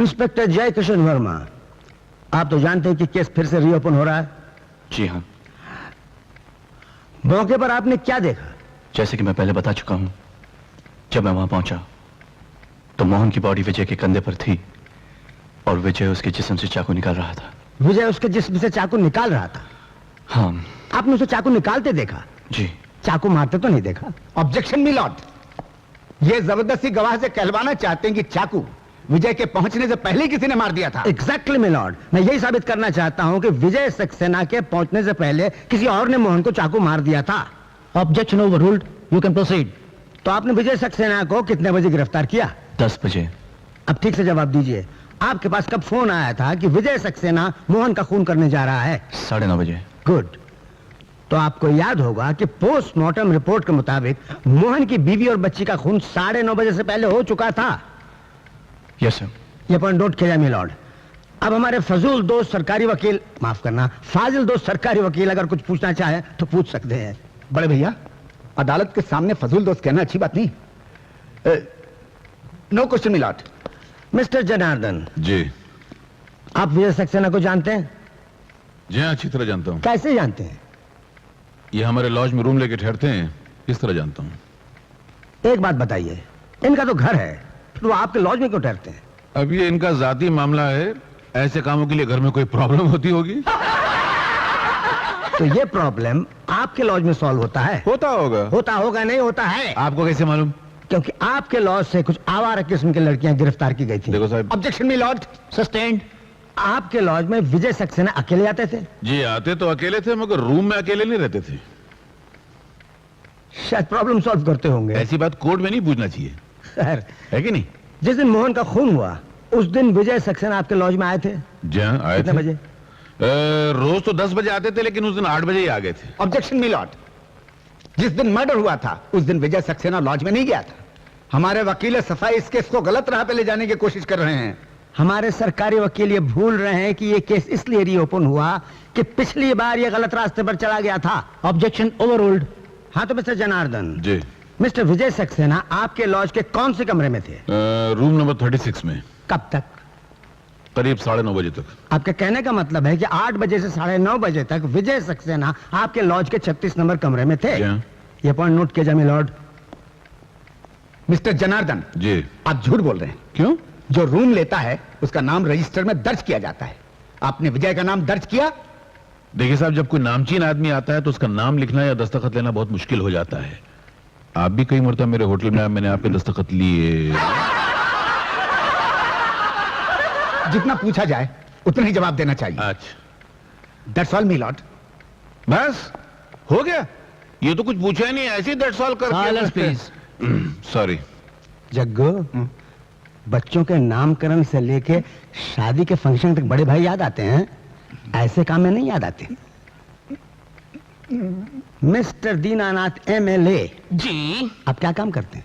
Inspector जय किशन वर्मा, आप तो जानते हैं कि केस फिर से रीओपन हो रहा है। जी हाँ। मौके पर आपने क्या देखा? जैसे कि मैं पहले बता चुका हूं, जब मैं वहां पहुंचा तो मोहन की बॉडी विजय के कंधे पर थी और विजय उसके जिस्म से चाकू निकाल रहा था। विजय उसके जिस्म से चाकू निकाल रहा था? हाँ। आपने उसे चाकू निकालते देखा? जी। चाकू मारते तो नहीं देखा? ऑब्जेक्शन मिलॉर्ड, ये जबरदस्ती गवाह से कहलवाना चाहते हैं कि चाकू विजय के पहुंचने से पहले किसी ने मार दिया था। एग्जैक्टली मिलॉर्ड, मैं यही साबित करना चाहता हूं कि विजय सक्सेना के पहुंचने से पहले किसी और ने मोहन को चाकू मार दिया था। Objection overruled, you can proceed. तो आपने विजय सक्सेना को कितने बजे गिरफ्तार किया? 10 बजे। अब ठीक से जवाब दीजिए, आपके पास कब फोन आया था कि विजय सक्सेना मोहन का खून करने जा रहा है? 9:30 बजे। गुड। तो आपको याद होगा कि पोस्टमार्टम रिपोर्ट के मुताबिक मोहन की बीवी और बच्ची का खून 9:30 बजे से पहले हो चुका था। Yes sir. यह पॉइंट नोट किया जाए मिलॉर्ड। अब हमारे फजूल दोस्त सरकारी वकील, माफ करना, फाजिल दोस्त सरकारी वकील अगर कुछ पूछना चाहे तो पूछ सकते हैं। बड़े भैया, अदालत के सामने फजूल दोस्त कहना अच्छी बात नहीं। No question milord. Mister Janardan ji. आप विजय सक्सेना को जानते हैं? जी हाँ, अच्छी तरह जानता हूँ। कैसे जानते हैं? ये हमारे लॉज में रूम लेके ठहरते हैं, किस तरह जानता हूँ। एक बात बताइए, इनका तो घर है, फिर वो आपके लॉज में क्यों ठहरते हैं? अब ये इनका जाती मामला है, ऐसे कामों के लिए घर में कोई प्रॉब्लम होती होगी। तो ये प्रॉब्लम आपके लॉज में सॉल्व होता है? होता होगा। होता होगा, नहीं होता है। आपको कैसे मालूम? क्योंकि आपके लॉज से कुछ आवारा किस्म की लड़कियां गिरफ्तार की गई थी। देखो साहब। Objection milord. सस्टेन्ड। आपके लॉज में विजय सक्सेना अकेले आते थे? जी आते तो अकेले थे, मगर रूम में अकेले नहीं रहते थे। शायद प्रॉब्लम सॉल्व करते होंगे। ऐसी बात कोर्ट में नहीं पूछना चाहिए, खैर, है कि नहीं? जिस दिन मोहन का खून हुआ उस दिन विजय सक्सेना आपके लॉज में आए थे? जी हाँ, आए कितने थे। बजे? रोज तो 10 बजे आते थे, लेकिन उस दिन 8 बजे ही आ गए थे। ऑब्जेक्शन मिलॉर्ड, जिस दिन मर्डर हुआ था उस दिन विजय सक्सेना लॉज में नहीं गया था। हमारे वकील सफाई इस केस को गलत राह पे ले जाने की कोशिश कर रहे हैं। हमारे सरकारी वकील ये भूल रहे हैं कि ये केस इसलिए रीओपन हुआ कि पिछली बार ये गलत रास्ते पर चला गया था। Objection overruled. हाँ तो मिस्टर जनार्दन जी। मिस्टर विजय सक्सेना आपके लॉज के कौन से कमरे में थे? रूम नंबर 36 में। कब तक? करीब 9:30 बजे तक। आपके कहने का मतलब है कि 8 बजे से 9:30 बजे तक विजय सक्सेना आपके लॉज के 36 नंबर कमरे में थे? ये पॉइंट नोट किया जाए मिलॉर्ड। मिस्टर जनार्दन जी। आप झूठ बोल रहे हैं। क्यों? जो रूम लेता है उसका नाम रजिस्टर में दर्ज किया जाता है। आपने विजय का नाम दर्ज किया? देखिए साहब, जब कोई नामचीन आदमी आता है तो उसका नाम लिखना या दस्तखत लेना बहुत मुश्किल हो जाता है। आप भी कई मरतबा मेरे होटल में आए, मैंने आपके दस्तखत लिए। जितना पूछा जाए उतना ही जवाब देना चाहिए। अच्छा, दैट्स ऑल मिलॉर्ड। बस हो गया? ये तो कुछ पूछा ही नहीं, ऐसे ही दैट्स ऑल कर। Silence please. सॉरी। जग्गू, बच्चों के नामकरण से लेके शादी के फंक्शन तक बड़े भाई याद आते हैं, ऐसे काम में नहीं याद आते। मिस्टर दीनानाथ एमएलए जी। आप क्या काम करते हैं?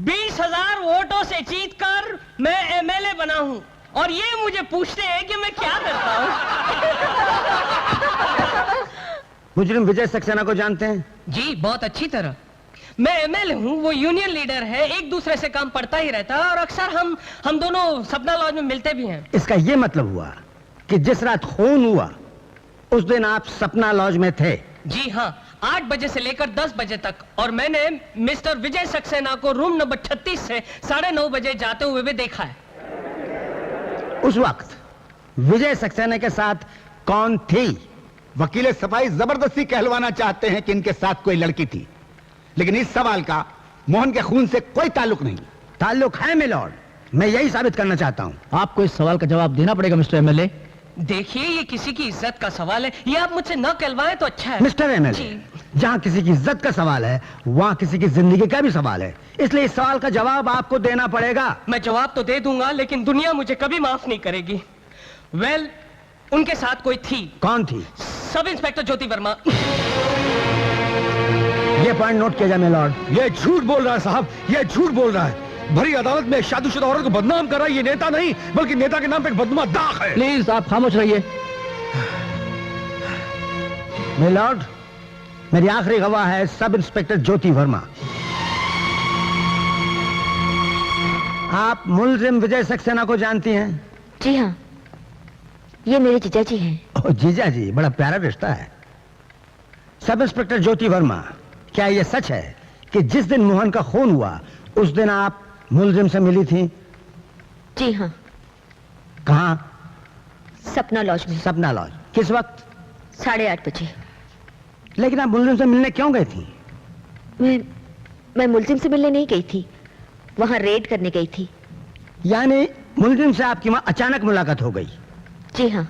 20,000 वोटों से जीतकर मैं एमएलए बना हूं और ये मुझे पूछते हैं कि मैं क्या करता हूं। मुजरिम विजय सक्सेना को जानते हैं? जी बहुत अच्छी तरह। मैं एमएलए हूं, वो यूनियन लीडर है, एक दूसरे से काम पड़ता ही रहता है और अक्सर हम दोनों सपना लॉज में मिलते भी हैं। इसका यह मतलब हुआ कि जिस रात खून हुआ उस दिन आप सपना लॉज में थे? जी हाँ, 8 बजे से लेकर 10 बजे तक, और मैंने मिस्टर विजय सक्सेना को रूम नंबर 36 से 9:30 बजे जाते हुए भी देखा है। उस वक्त विजय सक्सेना के साथ कौन थी? वकील सफाई जबरदस्ती कहलवाना चाहते हैं कि इनके साथ कोई लड़की थी, लेकिन इस सवाल का मोहन के खून से कोई ताल्लुक नहीं। ताल्लुक है मिलॉर्ड, मैं यही साबित करना चाहता हूं। आपको इस सवाल का जवाब देना पड़ेगा मिस्टर एमएलए। देखिए, ये किसी की इज्जत का सवाल है, ये आप मुझसे न कहलवाएं तो अच्छा है। मिस्टर एमएलए, जहां किसी की इज्जत का सवाल है वहां किसी की जिंदगी का भी सवाल है, इसलिए इस सवाल का जवाब आपको देना पड़ेगा। मैं जवाब तो दे दूंगा, लेकिन दुनिया मुझे कभी माफ नहीं करेगी। वेल, उनके साथ कोई थी। कौन थी? सब इंस्पेक्टर ज्योति वर्मा। ये पॉइंट नोट किया जाए मिलॉर्ड। ये झूठ बोल रहा है साहब, ये झूठ बोल रहा है। भरी अदालत में शादीशुदा औरत को बदनाम कर रहा है। ये नेता नहीं बल्कि नेता के नाम पे एक बदनुमा दाग है। प्लीज आप खामोश रहिए। मिलॉर्ड, मेरी आखिरी गवाह है सब इंस्पेक्टर ज्योति वर्मा। आप मुलजिम विजय सक्सेना को जानती हैं? जी हाँ, ये मेरे जीजा जी हैं। ओ जीजा जी, बड़ा प्यारा रिश्ता है। सब इंस्पेक्टर ज्योति वर्मा, क्या यह सच है कि जिस दिन मोहन का खून हुआ उस दिन आप मुलजिम से मिली थी? जी हाँ, कहाँ? सपना लॉज में। सपना लॉज। किस वक्त? 8:30 बजे। लेकिन आप मुलजिम से मिलने क्यों गई थी? मैं मुलजिम से मिलने नहीं गई थी, वहां रेड करने गई थी। यानी मुलजिम से आपकी वहां अचानक मुलाकात हो गई? जी हाँ।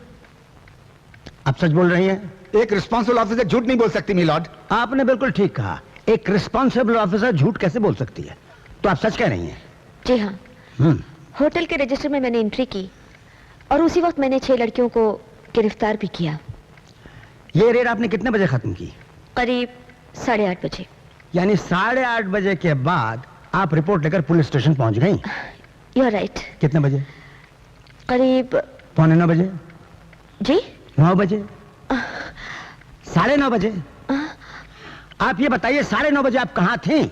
आप सच बोल रही हैं? एक रिस्पॉन्सिबल ऑफिसर झूठ नहीं बोल सकती मिलॉर्ड। आपने बिल्कुल ठीक कहा, एक रिस्पॉन्सिबल ऑफिसर झूठ कैसे बोल सकती है? तो आप सच कह रही हैं? जी हाँ। होटल के रजिस्टर में मैंने एंट्री की और उसी वक्त मैंने 6 लड़कियों को गिरफ्तार भी किया। ये रेड आपने कितने बजे खत्म की? करीब 8:30 बजे। यानी 8:30 बजे के बाद आप रिपोर्ट लेकर पुलिस स्टेशन पहुंच गई? You are right. कितने बजे? करीब 8:45 बजे? जी 9 बजे? 9:30 बजे? आप ये बताइए 9:30 बजे आप कहां थी?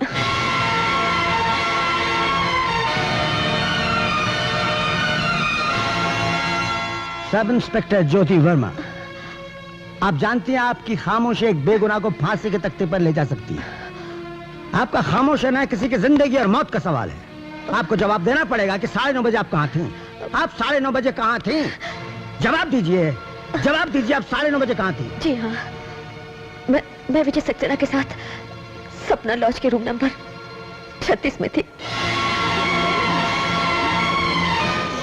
सब इंस्पेक्टर ज्योति वर्मा, आप जानती हैं आपकी खामोशी एक बेगुनाह को फांसी के तख्ते पर ले जा सकती है। आपका खामोश रहना किसी की जिंदगी और मौत का सवाल है। आपको जवाब देना पड़ेगा कि 9:30 बजे आप कहां थी? आप 9:30 बजे कहां थी? जवाब दीजिए, जवाब दीजिए, आप 9:30 बजे कहां थी? जी हाँ, मैं विजय सक्सेना के साथ सपना लॉज के रूम नंबर 36 में थी।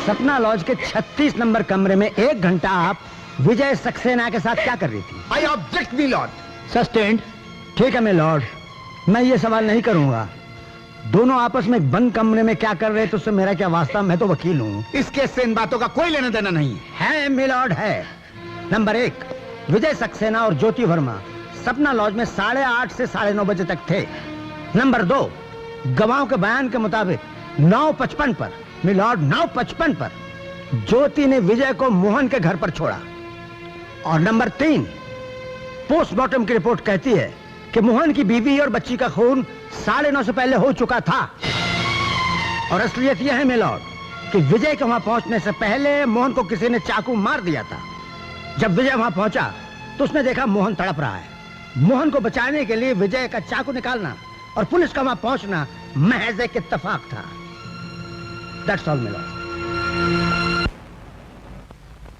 सपना लॉज के 36 नंबर कमरे में 1 घंटा आप विजय सक्सेना के साथ क्या कर रही थी? I object milord. सस्टेंड। ठीक है मिलॉर्ड, मैं ये सवाल नहीं करूंगा। दोनों आपस में एक बंद कमरे में क्या कर रहे थे उससे मेरा क्या वास्ता? मैं तो वकील हूं। इस केस से इन बातों का कोई लेना देना नहीं है मिलॉर्ड, है। नंबर 1, विजय सक्सेना और ज्योति वर्मा सपना लॉज में 8:30 से 9:30 बजे तक थे। नंबर 2, गवाहों के बयान के मुताबिक 9:55 पर, मिलॉर्ड 9:55 पर ज्योति ने विजय को मोहन के घर पर छोड़ा। और नंबर 3, पोस्टमार्टम की रिपोर्ट कहती है कि मोहन की बीवी और बच्ची का खून 9:30 से पहले हो चुका था। और असलियत यह है मिलॉर्ड कि विजय के वहां पहुंचने से पहले मोहन को किसी ने चाकू मार दिया था। जब विजय वहां पहुंचा तो उसने देखा मोहन तड़प रहा है। मोहन को बचाने के लिए विजय का चाकू निकालना और पुलिस का वहां पहुंचना महज एक इत्तेफाक था। That's all milord.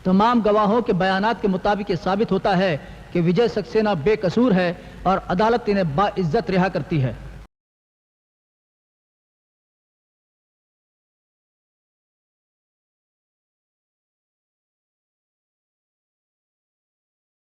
तमाम गवाहों के बयानात के मुताबिक ये साबित होता है कि विजय सक्सेना बेकसूर है और अदालत इन्हें बाइज्जत रिहा करती है।